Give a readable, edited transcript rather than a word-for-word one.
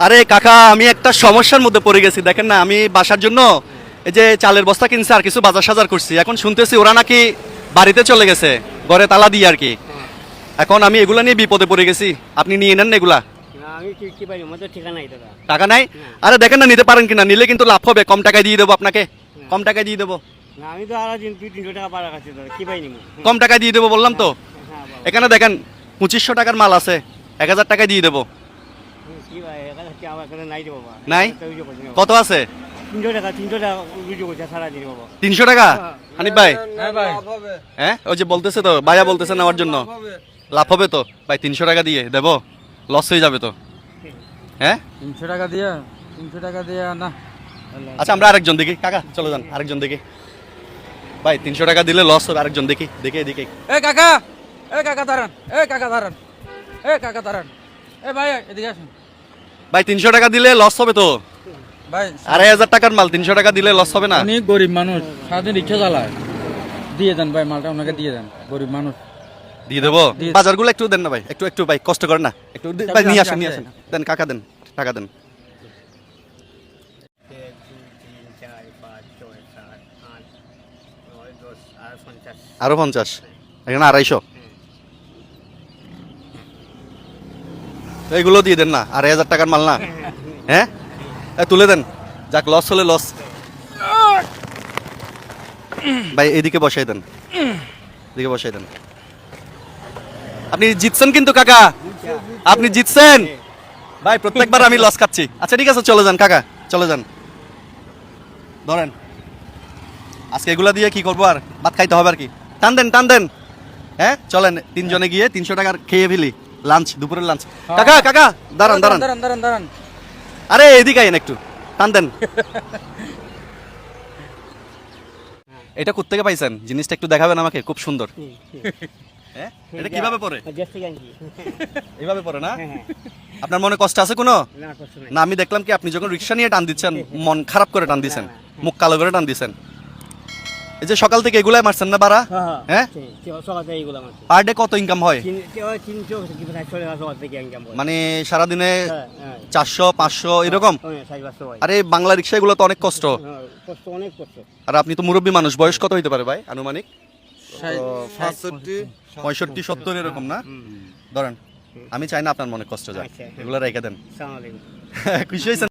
আরে কাকা, আমি একটা সমস্যার মধ্যে পড়ে গেছি। দেখেন না, আমি বাসার জন্য এই যে চালের বস্তা কিনছি আর কিছু বাজার সাজার করছি। এখন শুনতেছি ওরা নাকি বাড়িতে চলে গেছে, ঘরে তালা দিয়ে আর কি। এখন আমি এগুলা নিয়ে বিপদে পড়ে গেছি। আপনি নিয়ে নেন না এগুলা। না আমি কি পারি আমাদের ঠিকানা নাই দাদা। টাকা নাই? আরে দেখেন না, নিতে পারেন কিনা। নিলে কিন্তু লাভ হবে, কম টাকায় দিয়ে দেবো আপনাকে। কম টাকায় দিয়ে দেবো, না আমি তো আর দিন 200-300 টাকা পাড়া খাচ্ছি দাদা, কি পাই নিমু। কম টাকায় দিয়ে দেবো বললাম তো। হ্যাঁ বাবা। এখানে দেখেন 2500 টাকার মাল আছে, 1000 টাকায় দিয়ে দেবো। কি ভাই এখানে কি আমার এখানে নাই রে বাবা। নাই? কত আছে? 300 টাকা রুজু করছে সারা দিন বাবা। 300 টাকা? হানিফ ভাই, হ্যাঁ ভাই, হ্যাঁ ওই যে বলতেছে তো, ভাইয়া বলতেছে নেওয়ার জন্য। লাভ হবে তো ভাই? 300 টাকা দিয়ে দেবো? লস হয়ে যাবে তো। হ্যাঁ 300 টাকা দিয়ে 300 টাকা দিয়ে না। আচ্ছা, আমরা আরেকজন দেখি। কাকা চলো যান, আরেকজন দেখি। ভাই 300 টাকা দিলে লস হবে, আরেকজন দেখি। দেখে এদিকে। এ কাকা, এ কাকা দাঁড়ান, এ কাকা দাঁড়ান, এ কাকা দাঁড়ান, এ ভাই এদিকে আসুন। ভাই 300 টাকা দিলে লস হবে তো। ভাই 2500 টাকার মাল 300 টাকা দিলে লস হবে না? উনি গরিব মানুষ, সারাদিন রিক্সা চালায়। দিয়ে দেন ভাই, মালটা ওনাকে দিয়ে দেন, গরিব মানুষ। দিয়ে দেবো। দিয়ে- বাজারগুলো একটু দেন না ভাই, একটু একটু ভাই, কষ্ট করেন না একটু। ভাই নিয়ে আসেন, নিয়ে আসেন। দেন কাকা, দেন টাকা দেন। 1 2 3 4 5 6 7 8 9 10 আর 50। আরো 50, এখানে 250। তো এগুলো দিয়ে দেন না, 2500 টাকার মাল না। হ্যাঁ তুলে দেন, যাক লস হলে লস। ভাই এদিকে বসাই দেন, এদিকে বসাই দেন। আপনি জিতছেন কিন্তু কাকা, আপনি জিতছেন ভাই। প্রত্যেকবার আমি লস খাচ্ছি। আচ্ছা ঠিক আছে, চলে যান কাকা, চলে যান। ধরেন, আজকে এগুলা দিয়ে কি করবো, আর ভাত খাইতে হবে আর কি। টান দেন, টান দেন। হ্যাঁ চলেন, 3 জনে গিয়ে 300 টাকার খেয়ে ফেলি লাঞ্চ, দুপুরের লাঞ্চ। কাকা কাকা দাঁড়ান দাঁড়ান। দাঁড়ান দাঁড়ান দাঁড়ান। আরে এদিকে আইন একটু, টান দেন। এটা কোত্থেকে পাইছেন? জিনিসটা একটু দেখাবেন আমাকে, খুব সুন্দর। হ্যাঁ এটা কিভাবে পরে? দেশ থেকে আনছি। এইভাবে পরে না? হ্যাঁ হ্যাঁ। আপনার মনে কষ্ট আছে কোনো? না কষ্ট নাই। না, আমি দেখলাম কি আপনি যখন রিক্সা নিয়ে টান দিচ্ছেন, মন খারাপ করে টান দিচ্ছেন, মুখ কালো করে টান দিচ্ছেন। এই যে সকাল থেকে এগুলাই মারছেন না বাড়া? হ্যাঁ সকাল থেকে এইগুলো আমার পার ডে কত ইনকাম হয়? 300 কি 400 টাকা সকাল থেকে ইনকাম করে। মানে সারাদিনে হ্যাঁ হ্যাঁ 400 500 এরকম? 400 হয়। আরে বাংলা রিক্সা এগুলো তো অনেক কষ্ট। হ্যাঁ, কষ্ট অনেক কষ্ট। আর আপনি তো মুরব্বী মানুষ, বয়স কত হইতে পারে ভাই আনুমানিক? 65 70 এরকম না? ধরেন, আমি চাই না আপনার মনে কষ্ট যায়, আচ্ছা। এগুলো রেখে দেন। আসসালামু আলাইকুম। খুশি হয়েছেন?